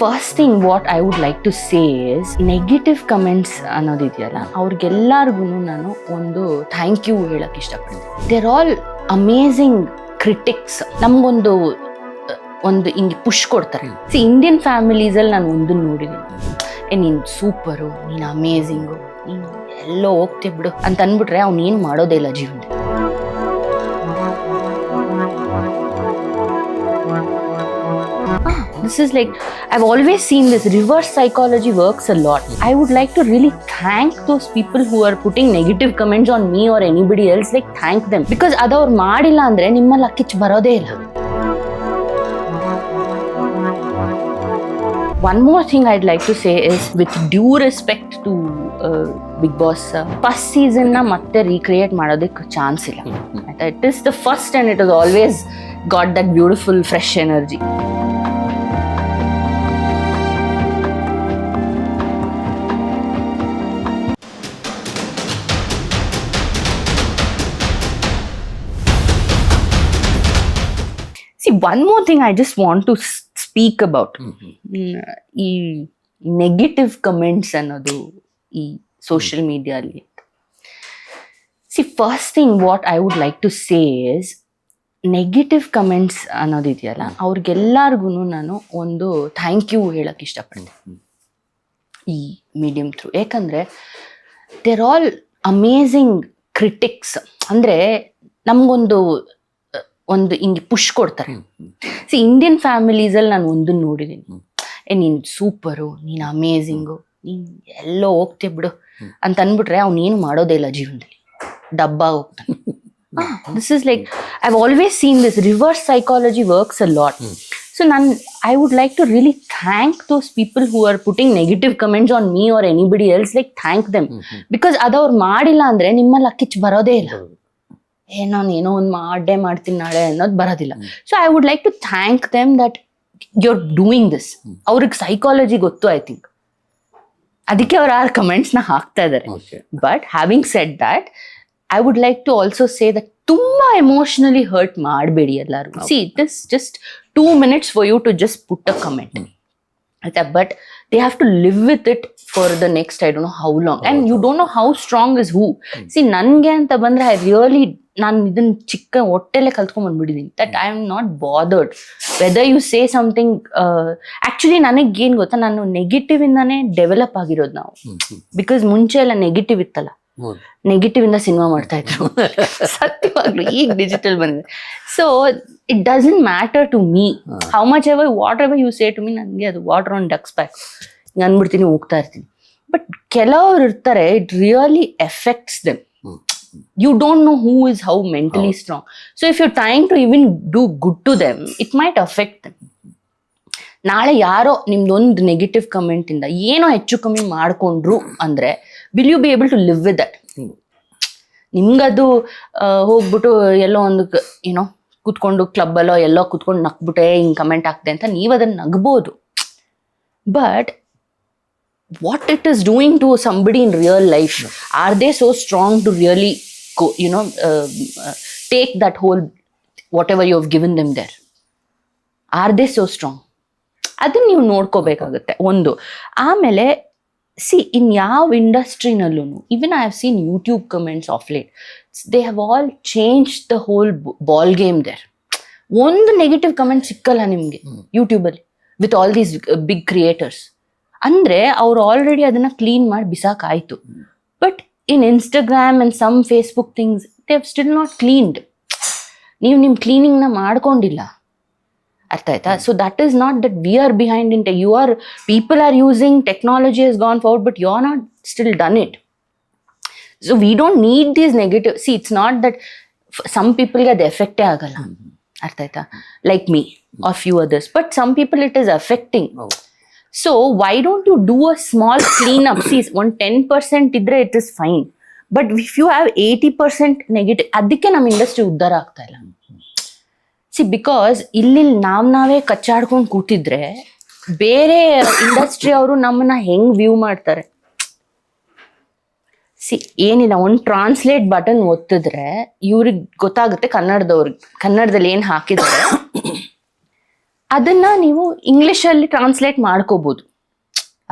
First thing what I would like to say is negative comments ಅನ್ನೋದಿದೆಯಲ್ಲ ಅವ್ರಿಗೆಲ್ಲರಿಗೂ ನಾನು ಒಂದು ಥ್ಯಾಂಕ್ ಯು ಹೇಳಕ್ಕೆ ಇಷ್ಟಪಡ್ತೀನಿ. There all amazing critics. ನಮಗೊಂದು ಹಿಂಗೆ ಪುಷ್ ಕೊಡ್ತಾರೆ. ಇಂಡಿಯನ್ ಫ್ಯಾಮಿಲೀಸಲ್ಲಿ ನಾನು ಒಂದನ್ನು ನೋಡಿದ್ದೀನಿ, ನೀನು ಸೂಪರು, ನೀನು ಅಮೇಝಿಂಗು, ನೀನು ಎಲ್ಲೋ ಹೋಗ್ತಿ ಬಿಡು ಅಂತ ಅಂದ್ಬಿಟ್ರೆ ಅವ್ನೇನು ಮಾಡೋದೇ ಇಲ್ಲ ಜೀವನದಲ್ಲಿ. This is like, I've always seen this reverse psychology works a lot. I would like to really thank those people who are putting negative comments on me or anybody else. Like, thank them. Because ಅದವ್ರು ಮಾಡಿಲ್ಲ ಅಂದರೆ ನಿಮ್ಮಲ್ಲಿ ಕಿಚ್ಚು ಬರೋದೇ ಇಲ್ಲ. One more thing I'd like to say is, with due respect to Big Boss, first season na ಮತ್ತೆ recreate ಮಾಡೋದಕ್ಕೆ chance ಇಲ್ಲ. It is the first and it has always got that beautiful fresh energy. See, one more thing I just want to speak about. ಈ negative comments ಅನ್ನೋದು ಈ social ಮೀಡಿಯಲ್ಲಿ. See, first thing what I would like to say is, negative comments ಅನ್ನೋದಿದೆಯಲ್ಲ ಅವ್ರಿಗೆಲ್ಲರಿಗೂ ನಾನು ಒಂದು thank you ಹೇಳಕ್ಕೆ ಇಷ್ಟಪಡ್ತೀನಿ ಈ ಮೀಡಿಯಮ್ ಥ್ರೂ. ಯಾಕಂದರೆ ದೇರ್ ಆಲ್ ಅಮೇಝಿಂಗ್ ಕ್ರಿಟಿಕ್ಸ್. ಅಂದರೆ ನಮಗೊಂದು ಹಿಂಗೆ ಪುಷ್ ಕೊಡ್ತಾರೆ. ಇಂಡಿಯನ್ ಫ್ಯಾಮಿಲೀಸಲ್ಲಿ ನಾನು ಒಂದನ್ನು ನೋಡಿದ್ದೀನಿ, ನೀನು ಸೂಪರು, ನೀನು ಅಮೇಝಿಂಗು, ನೀನು ಎಲ್ಲೋ ಹೋಗ್ತಿ ಬಿಡು ಅಂತ ಅಂದ್ಬಿಟ್ರೆ ಅವ್ನೇನು ಮಾಡೋದೇ ಇಲ್ಲ ಜೀವನದಲ್ಲಿ, ಡಬ್ಬ ಹೋಗ್ತಾನೆ. This is like, I've always seen this reverse psychology works a lot. So I would like to really thank those people who are putting negative comments on me or anybody else. Like, thank them. Because ಅದವ್ರು ಮಾಡಿಲ್ಲ ಅಂದರೆ ನಿಮ್ಮಲ್ಲಿ ಕಿಚ್ಚು ಬರೋದೇ ಇಲ್ಲ. ಏನೋ ಒಂದು ಮಾಡ್ತೀನಿ ನಾಳೆ ಅನ್ನೋದು ಬರೋದಿಲ್ಲ. So I would like to thank them that you are doing this. ಅವ್ರಿಗೆ ಸೈಕಾಲಜಿ ಗೊತ್ತು, ಐ ಥಿಂಕ್, ಅದಕ್ಕೆ ಅವ್ರು ಆ ಕಮೆಂಟ್ಸ್ನ ಹಾಕ್ತಾ ಇದ್ದಾರೆ. But having said that, I would like to also say that ತುಂಬಾ ಎಮೋಷನಲಿ ಹರ್ಟ್ ಮಾಡಬೇಡಿ ಎಲ್ಲರೂ. See, it is just 2 minutes for you to just put a comment, ಆಯ್ತಾ? But they have to live with it for the next, I don't know how long, and you don't know how strong is who. See, ನನಗೆ ಅಂತ ಬಂದರೆ ನಾನು ಇದನ್ನ ಚಿಕ್ಕ ಹೊಟ್ಟೆಲೆ ಕಲ್ತ್ಕೊಂಡ್ಬಂದ್ಬಿಟ್ಟಿದ್ದೀನಿ. That I am not bothered whether you say something. Actually ನನಗೇನು ಗೊತ್ತಾ, ನಾನು ನೆಗೆಟಿವ್ ಇಂದಾನೇ ಡೆವಲಪ್ ಆಗಿರೋದು ನಾವು. ಬಿಕಾಸ್ ಮುಂಚೆ ಎಲ್ಲ ನೆಗೆಟಿವ್ ಇತ್ತಲ್ಲ, ನೆಗೆಟಿವ್ ಇಂದ ಸಿನಿಮಾ ಮಾಡ್ತಾ ಇದ್ರು ಸತ್ಯವಾಗ್ಲು. ಈಗ ಡಿಜಿಟಲ್ ಬಂದಿದೆ. So it doesn't matter to me how much ever what ever you say to me. ನನಗೆ ಅದು ವಾಟರ್ ಆನ್ ಡಕ್ಸ್ ಬ್ಯಾಕ್ ಅಂದ್ಬಿಡ್ತೀನಿ, ಹೋಗ್ತಾ ಇರ್ತೀನಿ. ಬಟ್ ಕೆಲವ್ರು ಇರ್ತಾರೆ, it really affects them. You don't know who is how mentally strong. So if you're trying to even do good to them, it might affect them. ನಾಳೆ ಯಾರೋ ನಿಮ್ದೊಂದು negative comment ಇಂದ ಏನೋ ಹೆಚ್ಚು ಕಮ್ಮಿ ಮಾಡ್ಕೊಂಡ್ರು ಅಂದ್ರೆ, will you be able to live with that? ನಿಮ್ಗದು ಹೋಗ್ಬಿಟ್ಟು ಎಲ್ಲೋ ಒಂದು ಏನೋ ಕೂತ್ಕೊಂಡು ಕ್ಲಬ್ಬಲ್ಲೋ ಎಲ್ಲೋ ಕೂತ್ಕೊಂಡು ನಕ್ಬಿಟ್ಟೆ ಹಿಂಗೆ ಕಮೆಂಟ್ ಆಗ್ತೆ ಅಂತ ನೀವು ಅದನ್ನ ನಗ್ಬೋದು. But what it is doing to somebody in real life, are they so strong to really go, take that whole whatever you have given them there? Are they so strong? ಅದನ್ನ ನೀವು ನೋಡ್ಕೋಬೇಕಾಗುತ್ತೆ ಒಂದು. ಆಮೇಲೆ see, in ಯಾವ ಇಂಡಸ್ಟ್ರಿನಲ್ಲೂ, even I have seen YouTube comments of late, they have all change the whole ball game there. ಒಂದು negative comment ಸಿಕ್ಕಲ್ಲ ನಿಮಗೆ ಯೂಟ್ಯೂಬಲ್ಲಿ with all these big creators. ಅಂದರೆ ಅವ್ರು ಆಲ್ರೆಡಿ ಅದನ್ನು ಕ್ಲೀನ್ ಮಾಡಿ ಬಿಸಾಕಾಯ್ತು. But in Instagram and some Facebook things, they have still not cleaned. ನೀವು ನಿಮ್ಮ ಕ್ಲೀನಿಂಗ್ನ ಮಾಡ್ಕೊಂಡಿಲ್ಲ, ಅರ್ಥ ಆಯ್ತಾ? So that is not that we are behind in tech. People are using, technology has gone forward, but you are not still done it. So we don't need these negative. See, it's not that some ಪೀಪಲ್ಗೆ ಅದು ಎಫೆಕ್ಟೇ ಆಗಲ್ಲ, ಅರ್ಥ ಆಯ್ತಾ? Like me are few others. But some people it is affecting. So why don't you do a small cleanup? See, 10% ಇದ್ರೆ it is fine. But if you have 80% negative, ಅದಕ್ಕೆ ನಮ್ಮ industry ಉದ್ಧಾರ ಆಗ್ತಾ ಇಲ್ಲ. ಸಿ, ಬಿಕಾಸ್ ಇಲ್ಲಿ ನಾವೇ ಕಚ್ಚಾಡ್ಕೊಂಡು ಕೂತಿದ್ರೆ ಬೇರೆ industry ಅವರು ನಮ್ಮನ್ನ ಹೆಂಗ್ ವ್ಯೂ ಮಾಡ್ತಾರೆ? ಸಿ, ಏನಿಲ್ಲ, ಒಂದು ಟ್ರಾನ್ಸ್ಲೇಟ್ ಬಟನ್ ಒತ್ತಿದ್ರೆ ಇವ್ರಿಗೆ ಗೊತ್ತಾಗುತ್ತೆ, ಕನ್ನಡದಲ್ಲಿ ಏನು ಹಾಕಿದ್ದಾರೆ ಅದನ್ನ ನೀವು ಇಂಗ್ಲಿಷಲ್ಲಿ ಟ್ರಾನ್ಸ್ಲೇಟ್ ಮಾಡ್ಕೋಬಹುದು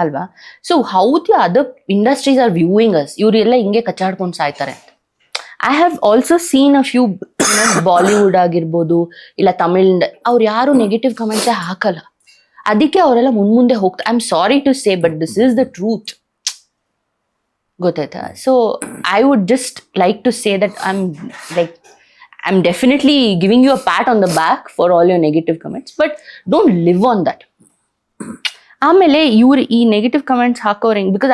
ಅಲ್ವಾ. So how the other industries are viewing us, ಇವರೆಲ್ಲ ಹಿಂಗೆ ಕಚ್ಚಾಡ್ಕೊಂಡು ಸಾಯ್ತಾರೆ ಅಂತ. I have also seen a few Bollywood ಆಗಿರ್ಬೋದು ಇಲ್ಲ ತಮಿಳ್, ಅವ್ರು ಯಾರು ನೆಗೆಟಿವ್ ಕಮೆಂಟ್ಸೇ ಹಾಕಲ್ಲ. ಅದಕ್ಕೆ ಅವರೆಲ್ಲ ಮುಂದೆ ಹೋಗ್ತಾರೆ. I am sorry to say but this is the truth, ಗೊತ್ತಾಯ್ತಾ. So I would just like to say that I'm definitely giving you a pat on the back for all your negative comments, but don't live on that. ಆಮೇಲೆ ಇವ್ರು ಈ negative comments ಹಾಕೋರು ಹೆಂಗೆ, because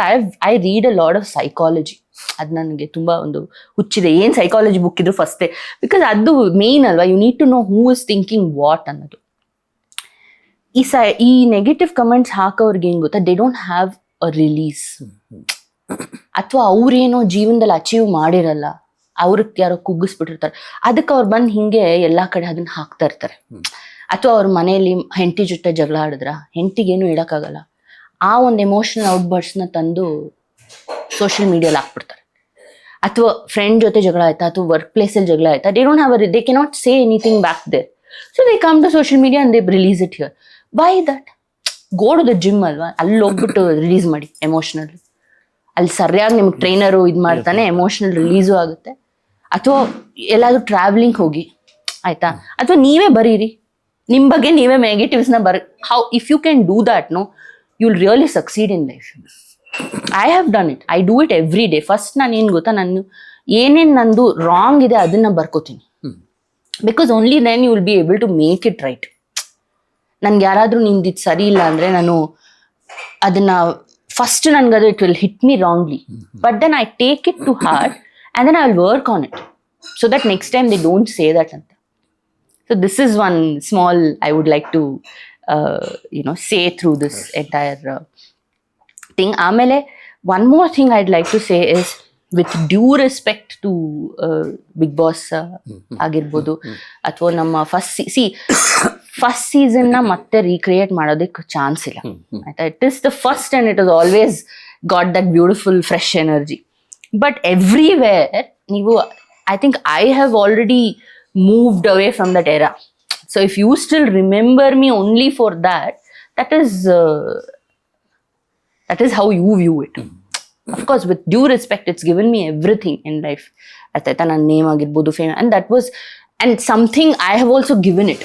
I read a lot of psychology. ಅದು ನನಗೆ ತುಂಬ ಒಂದು ಹುಚ್ಚಿದೆ, ಏನು ಸೈಕಾಲಜಿ ಬುಕ್ ಇದ್ರು ಫಸ್ಟೇ, ಬಿಕಾಸ್ ಅದು ಮೇನ್ ಅಲ್ವಾ. You need to know who is thinking what ಅನ್ನೋದು. ಈ ನೆಗೆಟಿವ್ ಕಮೆಂಟ್ಸ್ ಹಾಕೋರ್ಗೆ ಏನು ಗೊತ್ತಾ, they don't have a release, ಅಥವಾ ಅವ್ರೇನೋ ಜೀವನದಲ್ಲಿ ಅಚೀವ್ ಮಾಡಿರಲ್ಲ, ಅವ್ರಿಗೆ ಯಾರೋ ಕುಗ್ಗಿಸ್ಬಿಟ್ಟಿರ್ತಾರೆ, ಅದಕ್ಕೆ ಅವ್ರು ಬಂದು ಹಿಂಗೆ ಎಲ್ಲ ಕಡೆ ಅದನ್ನ ಹಾಕ್ತಾ ಇರ್ತಾರೆ. ಅಥವಾ ಅವ್ರ ಮನೆಯಲ್ಲಿ ಹೆಂಡತಿ ಜೊತೆ ಜಗಳ ಆಡಿದ್ರ ಹೆಂಡತಿಗೇನು ಹೇಳೋಕ್ಕಾಗಲ್ಲ, ಆ ಒಂದು ಎಮೋಷನಲ್ ಔಟ್ಬರ್ಸ್ನ ತಂದು ಸೋಷಿಯಲ್ ಮೀಡಿಯಲ್ಲಿ ಹಾಕ್ಬಿಡ್ತಾರೆ. ಅಥವಾ ಫ್ರೆಂಡ್ ಜೊತೆ ಜಗಳ ಆಯ್ತಾ, ಅಥವಾ ವರ್ಕ್ ಪ್ಲೇಸಲ್ಲಿ ಜಗಳ ಆಯ್ತಾ, they don't have they cannot say anything back there, so they come to social media and they release it here. Why that? Go to the gym ಅಲ್ವಾ, ಅಲ್ಲಿ ಹೋಗ್ಬಿಟ್ಟು ರಿಲೀಸ್ ಮಾಡಿ ಎಮೋಷನಲ್. ಅಲ್ಲಿ ಸರಿಯಾಗಿ ನಿಮ್ಗೆ ಟ್ರೈನರು ಇದು ಮಾಡ್ತಾನೆ, ಎಮೋಷನಲ್ ರಿಲೀಸು ಆಗುತ್ತೆ. ಅಥವಾ ಎಲ್ಲಾದ್ರೂ ಟ್ರಾವೆಲಿಂಗ್ ಹೋಗಿ ಆಯ್ತಾ, ಅಥವಾ ನೀವೇ ಬರೀರಿ ನಿಮ್ಮ ಬಗ್ಗೆ ನೀವೇ ನೆಗೆಟಿವ್ಸ್ನ how if you can do that, no you will really succeed in life. I have done it, I do it every day. First ನಾನು ಏನು ಗೊತ್ತಾ, ನಾನು ಏನೇನು ನಂದು ರಾಂಗ್ ಇದೆ ಅದನ್ನ ಬರ್ಕೋತೀನಿ, because only then you will be able to make it right. ನನ್ಗೆ ಯಾರಾದರೂ ನಿಂದಿದ್ದು ಸರಿ ಇಲ್ಲ ಅಂದರೆ ನಾನು ಅದನ್ನ ಫಸ್ಟ್ ನನ್ಗದು it will hit me wrongly, but then I take it to heart and then I'll work on it so that next time they don't say that anta. So this is one small I would like to say through this entire thing. Amele one more thing I'd like to say is, with due respect to Bigg Boss agirbodu athwa namma first season na matte recreate ಮಾಡೋದಕ್ಕೆ chance ಇಲ್ಲ ಆಯ್ತಾ. It is the first and it has always got that beautiful fresh energy. But everywhere, I think I have already moved away from that era. So if you still remember me only for that, that is how you view it. Of course, with due respect, it's given me everything in life. Atayta nan name agirbodu, fame, and that was, and something I have also given it.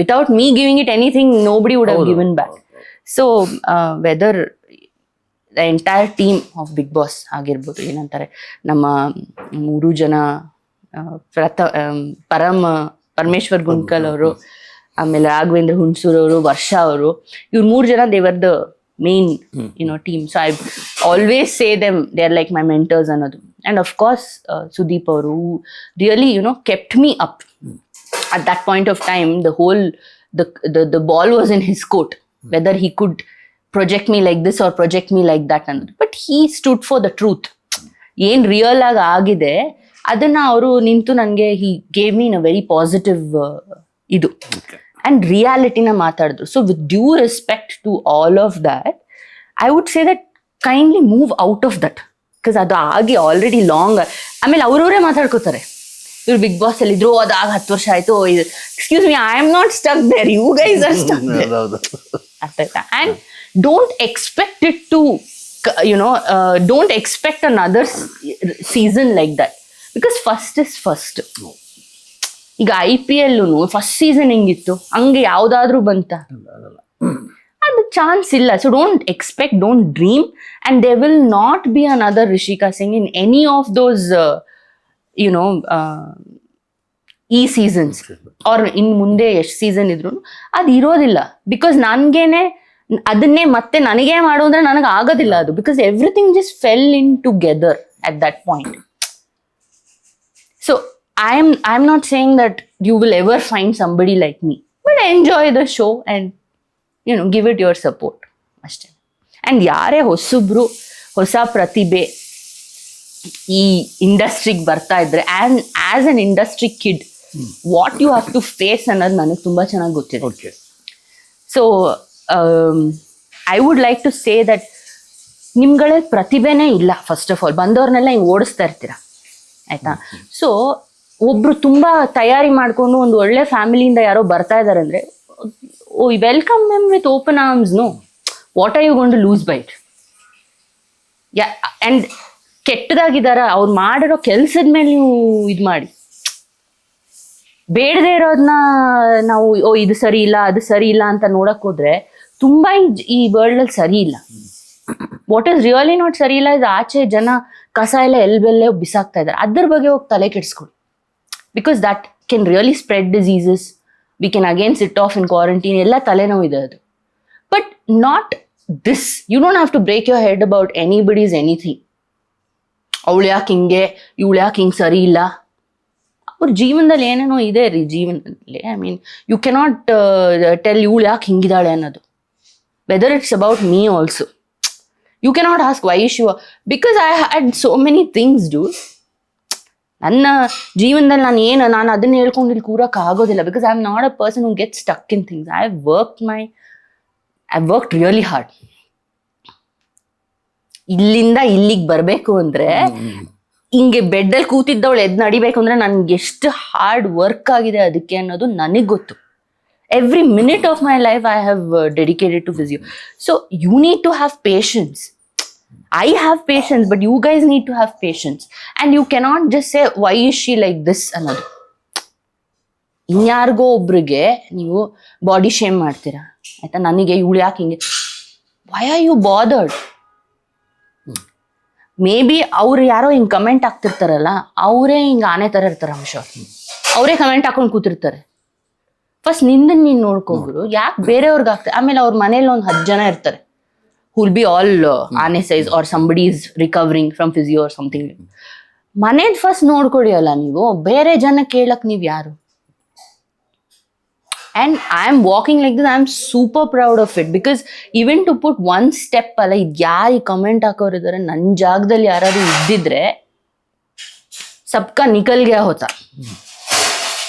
Without me giving it anything, nobody would have given back. So whether the entire team of Bigg Boss ಆಗಿರ್ಬೋದು, ಏನಂತಾರೆ ನಮ್ಮ 3 ಜನ, ಪರಮೇಶ್ವರ್ ಗುಂಡ್ಕಲ್ ಅವರು, ಆಮೇಲೆ ರಾಘವೇಂದ್ರ ಹುಣಸೂರ್ ಅವರು, ವರ್ಷ ಅವರು, ಇವ್ರು 3 ಜನ ದೇವರ್ the main team. So I always say them they are like my mentors ಅನ್ನೋದು. ಆ್ಯಂಡ್ ಆಫ್ ಕೋರ್ಸ್ ಸುದೀಪ್ ಅವರು really kept me up at that point of time. The ball was in his court, whether he could project me like this or project me like that ಅನ್ನೋದು. But he stood for the truth. ಏನ್ real ಆಗಿ ಆಗಿದೆ ಅದನ್ನ ಅವರು ನಿಂತು ನನಗೆ he gave me in a very positive ಇದು and ರಿಯಾಲಿಟಿನ ಮಾತಾಡಿದ್ರು. So with due respect to all of that, I would say that kindly move out of that, because ಅದು ಆಗಿ ಆಲ್ರೆಡಿ ಲಾಂಗ್. ಆಮೇಲೆ ಅವ್ರವರೇ ಮಾತಾಡ್ಕೋತಾರೆ, ಇವ್ರು ಬಿಗ್ ಬಾಸ್ ಅಲ್ಲಿ ಇದ್ರು, ಅದಾಗ 10 ವರ್ಷ ಆಯ್ತು, excuse me, I am not stuck there, you guys are stuck there. And don't expect it to, don't expect another season like that, because first is first. ಈಗ IPL first season ಹೆಂಗಿತ್ತು ಹಂಗೆ ಯಾವ್ದಾದ್ರು ಬಂತ, ಅದು ಚಾನ್ಸ್ ಇಲ್ಲ. So don't expect, don't dream, and they will not be another Rishika Singh in any of those ಈ seasons, R ಇನ್ ಮುಂದೆ ಎಷ್ಟು ಸೀಸನ್ ಇದ್ರು ಅದು ಇರೋದಿಲ್ಲ. ಬಿಕಾಸ್ ನನ್ಗೇನೆ ಅದನ್ನೇ ಮತ್ತೆ ನನಗೇ ಮಾಡು ಅಂದ್ರೆ ನನಗೆ ಆಗೋದಿಲ್ಲ ಅದು, because everything just fell in together at that point. So I'm not saying that you will ever find somebody like me, but enjoy the show and give it your support ಅಷ್ಟೇ. and ಯಾರೇ ಹೊಸಬ್ರು ಹೊಸ ಪ್ರತಿಭೆ ಈ ಇಂಡಸ್ಟ್ರಿಗೆ ಬರ್ತಾ ಇದ್ರೆ, and as an industry kid, what you have to face ಅನ್ನೋದು ನನಗೆ ತುಂಬಾ ಚೆನ್ನಾಗಿ ಗೊತ್ತಿದೆ. So I would like to say that ನಿಮ್ಗಳಲ್ಲಿ ಪ್ರತಿಭೆನೇ ಇಲ್ಲ. ಫಸ್ಟ್ ಆಫ್ ಆಲ್ ಬಂದವ್ರನ್ನೆಲ್ಲ ಹಿಂಗೆ ಓಡಿಸ್ತಾ ಇರ್ತೀರಾ ಆಯ್ತಾ. ಸೊ ಒಬ್ರು ತುಂಬಾ ತಯಾರಿ ಮಾಡ್ಕೊಂಡು ಒಂದು ಒಳ್ಳೆ ಫ್ಯಾಮಿಲಿಯಿಂದ ಯಾರೋ ಬರ್ತಾ ಇದಾರೆ ಅಂದ್ರೆ welcome them with open arms. No, what are you going to lose by it? And ಕೆಟ್ಟದಾಗಿದ್ದಾರ ಅವ್ರು ಮಾಡಿರೋ ಕೆಲ್ಸದ ಮೇಲೆ ನೀವು ಇದು ಮಾಡಿ, ಬೇಡದೇ ಇರೋದನ್ನ ನಾವು ಇದು ಸರಿ ಇಲ್ಲ ಅದು ಸರಿ ಇಲ್ಲ ಅಂತ ನೋಡಕ್ ಹೋದ್ರೆ ತುಂಬಾ ಈ ವರ್ಲ್ಡ್ ಅಲ್ಲಿ ಸರಿ ಇಲ್ಲ. ವಾಟ್ ಇಸ್ ರಿಯಲಿ ನಾಟ್ ಸರಿ ಇಲ್ಲ ಇದು ಆಚೆ ಜನ ಕಸ ಎಲ್ಲ ಎಲ್ಬೆಲ್ಲೇ ಬಿಸಾಕ್ತಾ ಇದ್ದಾರೆ. ಅದ್ರ ಬಗ್ಗೆ ಹೋಗಿ ತಲೆ ಕೆಡಿಸ್ಕೊಳ್ಳಿ. Because that can really spread diseases. We can again sit off in quarantine. ಎಲ್ಲ ತಲೆನೋವು ಇದೆ ಅದು. But not this. You don't have to break your head about anybody's anything. ಅವಳು ಯಾಕೆ ಹಿಂಗೆ, ಇವಳು ಯಾಕೆ ಹಿಂಗೆ ಸರಿ ಇಲ್ಲ. ಅವ್ರ ಜೀವನದಲ್ಲಿ ಏನೇನೋ ಇದೆ ರೀ ಜೀವನದಲ್ಲಿ. I mean you cannot tell ಇವಳು ಯಾಕೆ ಹಿಂಗಿದ್ದಾಳೆ ಅನ್ನೋದು. Whether it's about me also. You cannot ask why she, because I had so many things do. ನನ್ನ ಜೀವನದಲ್ಲಿ ನಾನು ಅದನ್ನ ಹೇಳ್ಕೊಂಡು ಇಲ್ಲಿ ಕೂರಕ್ಕೆ ಆಗೋದಿಲ್ಲ. Because I am not a person who get stuck in things. I worked really hard. ಇಲ್ಲಿಂದ ಇಲ್ಲಿಗೆ ಬರಬೇಕು ಅಂದ್ರೆ, ಹಿಂಗೆ ಬೆಡ್ಡಲ್ಲಿ ಕೂತಿದ್ದವಳು ಎದ್ದು ನಡಿಬೇಕು ಅಂದ್ರೆ ನನ್ಗೆ ಎಷ್ಟು ಹಾರ್ಡ್ ವರ್ಕ್ ಆಗಿದೆ ಅದಕ್ಕೆ ಅನ್ನೋದು ನನಗೆ ಗೊತ್ತು. Every minute of my life I have dedicated to physio. So you need to have patience. I have patience, but you guys need to have patience. And you cannot just say, why is she like this ಅನ್ನೋದು. ಇನ್ಯಾರಿಗೋ ಒಬ್ರಿಗೆ ನೀವು body shame ಮಾಡ್ತೀರಾ ಆಯ್ತಾ. ನನಗೆ ಇವಳು ಯಾಕೆ ಹಿಂಗೆ, why are you bothered? Maybe ಅವ್ರು ಯಾರೋ ಹಿಂಗೆ ಕಮೆಂಟ್ ಹಾಕ್ತಿರ್ತಾರಲ್ಲ, ಅವರೇ ಹಿಂಗೆ ಆನೆ ಥರ ಇರ್ತಾರೆ. ಅವರೇ ಕಮೆಂಟ್ ಹಾಕೊಂಡು ಕೂತಿರ್ತಾರೆ. ಫಸ್ಟ್ ನಿಂದನ್ನು ನೀನು ನೋಡ್ಕೊಂಡ್ರು, ಯಾಕೆ ಬೇರೆಯವ್ರಿಗೆ ಆಗ್ತದೆ. ಆಮೇಲೆ ಅವ್ರ ಮನೇಲಿ ಒಂದು 10 ಜನ ಇರ್ತಾರೆ who will be all anesthesized or somebody is recovering from physio or something. ಮನೇದ್ ಫಸ್ಟ್ ನೋಡ್ಕೊಡಿಯಲ್ಲ ನೀವು, ಬೇರೆ ಜನ ಕೇಳಕ್ ನೀವು ಯಾರು? And I am walking like this. I am super proud of it because even to put one step ಅಲ್ಲ, ಇದು ಯಾರು ಕಮೆಂಟ್ ಹಾಕೋರಿದ್ದಾರೆ, ನನ್ನ ಜಾಗದಲ್ಲಿ ಯಾರಾದ್ರು ಇದ್ದಿದ್ರೆ ಸಬ್ಕಾ ನಿಕಲ್ ಗಯಾ ಹೋತಾ.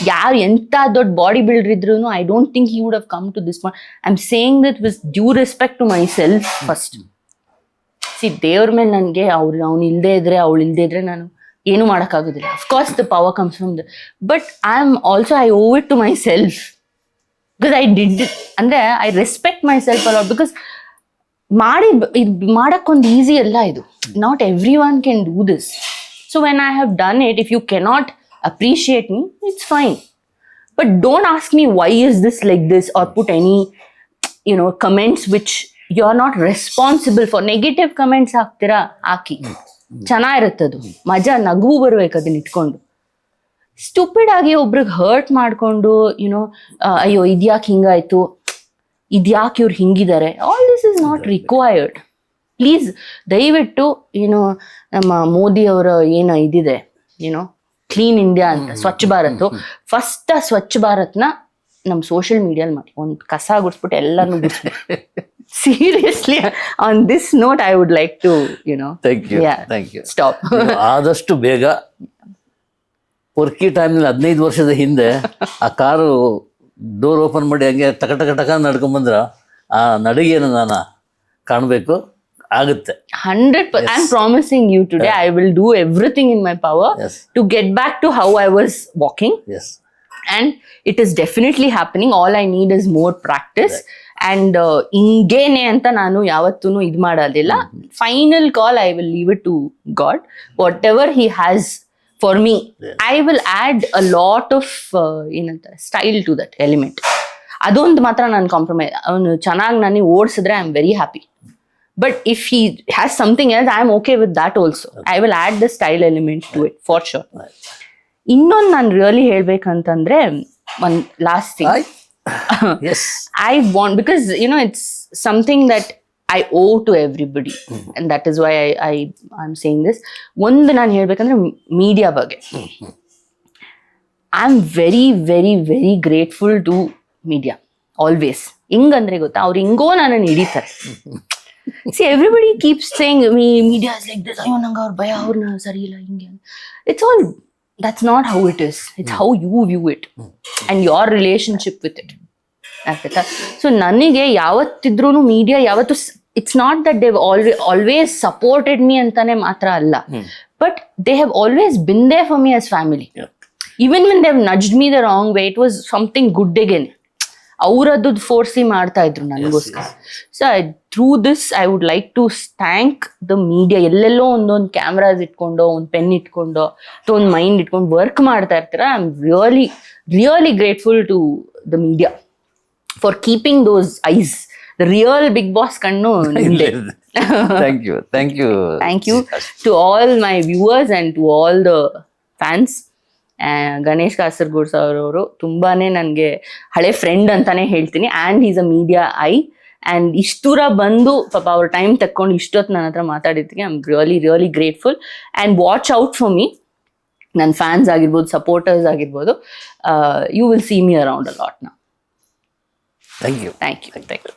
ಯಾರು ಎಂತ ದೊಡ್ಡ ಬಾಡಿ ಬಿಲ್ಡರ್ ಇದ್ರು I don't think he would have come to this point. I am saying that with due respect to myself first. See, ದೇವ್ರ ಮೇಲೆ ನನಗೆ ಅವ್ನು ಇಲ್ಲದೆ ಇದ್ರೆ ಅವಳು ಇಲ್ಲದೆ ಇದ್ರೆ ನಾನು ಏನು ಮಾಡೋಕ್ಕಾಗೋದಿಲ್ಲ. Of course the power comes from the, but I am also I owe it to myself because I did it. ಅಂದರೆ I respect myself a lot because ಇದು ಮಾಡೋಕ್ಕೊಂದು ಈಸಿ ಅಲ್ಲ ಇದು. Not everyone can do this. So when I have done it, if you cannot appreciate me, it's fine, but don't ask me why is this like this or put any comments which you are not responsible for. Negative comments ಹಾಕ್ತೀರಾ ಹಾಕಿ, ಚೆನ್ನಾಗಿರುತ್ತದು, ಮಜಾ ನಗು ಬರ್ಬೇಕು ಅದನ್ನ ಇಟ್ಕೊಂಡು. Stupid ಆಗಿ ಒಬ್ರಿಗೆ hurt ಮಾಡ್ಕೊಂಡು ಅಯ್ಯೋ ಇದ್ಯಾಕೆ ಹಿಂಗಾಯ್ತು, ಇದ್ಯಾಕೆ ಇವ್ರು ಹಿಂಗಿದ್ದಾರೆ, all this is not required. Please ದಯವಿಟ್ಟು ನಮ್ಮ ಮೋದಿ ಅವರ ಏನು ಇದಿದೆ ಕ್ಲೀನ್ ಇಂಡಿಯಾ ಅಂತ, ಸ್ವಚ್ಛ ಭಾರತ್, ಫಸ್ಟ್ ಸ್ವಚ್ಛ ಭಾರತ್ನ ನಮ್ಮ ಸೋಷಿಯಲ್ ಮೀಡಿಯಲ್ಲಿ ಮಾಡಿ ಒಂದು ಕಸ ಗುಡಿಸ್ಬಿಟ್ಟು ಎಲ್ಲಾನು ಗುಡಿಸ್ಬಿಟ್ಟು. Seriously on this note I would like to thank you stop. ಆದಷ್ಟು ಬೇಗ ವರ್ಕಿ ಟೈಮ್ನಲ್ಲಿ 15 ವರ್ಷದ ಹಿಂದೆ ಆ ಕಾರು ಡೋರ್ ಓಪನ್ ಮಾಡಿ ಹಂಗೆ ಟಕ ಟಕ ಟಕ ನಡ್ಕೊಂಬಂದ್ರ ಆ ನಡಿಗೆಯನ್ನು ನಾನು ಕಾಣಬೇಕು. ಆಗುತ್ತೆ 100%. I'm promising you today I will do everything in my power to get back to how I was walking. And it is definitely happening. All I need is more practice. And ingene anta nanu yavattu idu madadilla. Final call I will leave it to God. Whatever he has for me, I will add a lot of style to that element. ಅದೊಂದು ಮಾತ್ರ ನಾನು compromise. ಅವನು ಚೆನ್ನಾಗಿ ನನಗೆ ಓಡಿಸಿದ್ರೆ I am very happy. But if he has something else, I am okay with that also. I will add the style element to it for sure. ಇನ್ನೊಂದು ನಾನು really ಹೇಳ್ಬೇಕಂತಂದ್ರೆ, one last thing. Yes. I want, because it's something that I owe to everybody, and that is why I'm saying this. ಒಂದು ನಾನು ಹೇಳ್ಬೇಕಂದ್ರೆ media ಬಗ್ಗೆ. I am very very very grateful to media always. ಹಿಂಗಂದ್ರೆ ಗೊತ್ತಾ, ಅವ್ರು ಹಿಂಗೋ ನನ್ನನ್ನು ಹಿಡಿತಾರೆ. See, everybody keeps saying media is like this. Ayo nanga aur bhaya aurna sari illa hinge. It's all, that's not how it is. It's how you view it and your relationship with it. Aita. So nanige yavatidru media yavattu, it's not that they've always supported me antane matra alla, but they have always been there for me as family. Even when they've nudged me the wrong way, it was something good again. ಅವರದ್ದು ಫೋರ್ಸಿ ಮಾಡ್ತಾ ಇದ್ರು ನನಗೋಸ್ಕರ. So through this I would like to thank the media. ಎಲ್ಲೆಲ್ಲೋ ಒಂದೊಂದು cameras ಇಟ್ಕೊಂಡು, ಒಂದು pen ಇಟ್ಕೊಂಡು ಅಥವಾ ಒಂದು ಮೈಂಡ್ ಇಟ್ಕೊಂಡು ವರ್ಕ್ ಮಾಡ್ತಾ ಇರ್ತಾರೆ. I am really grateful to the media for keeping those eyes. The real Bigg Boss ಕಣ್ಣು ನಿಂದೆ. Thank you Thank you to all my viewers and to all the fans. Ganesh Kasaragod sir ಅವರು ತುಂಬಾನೇ ನನಗೆ ಹಳೆ friend ಅಂತಾನೆ ಹೇಳ್ತೀನಿ. And is a media I. And ಇಷ್ಟು ದೂರ ಬಂದು ಪಾಪ ಅವ್ರ ಟೈಮ್ ತಕ್ಕೊಂಡು ಇಷ್ಟೊತ್ತು ನನ್ನ ಹತ್ರ ಮಾತಾಡಿದ್ದಕ್ಕೆ I am really grateful. And watch out for me. ನನ್ನ ಫ್ಯಾನ್ಸ್ ಆಗಿರ್ಬೋದು, ಸಪೋರ್ಟರ್ಸ್ ಆಗಿರ್ಬೋದು. You will see me around a lot now. Thank you. Thank you.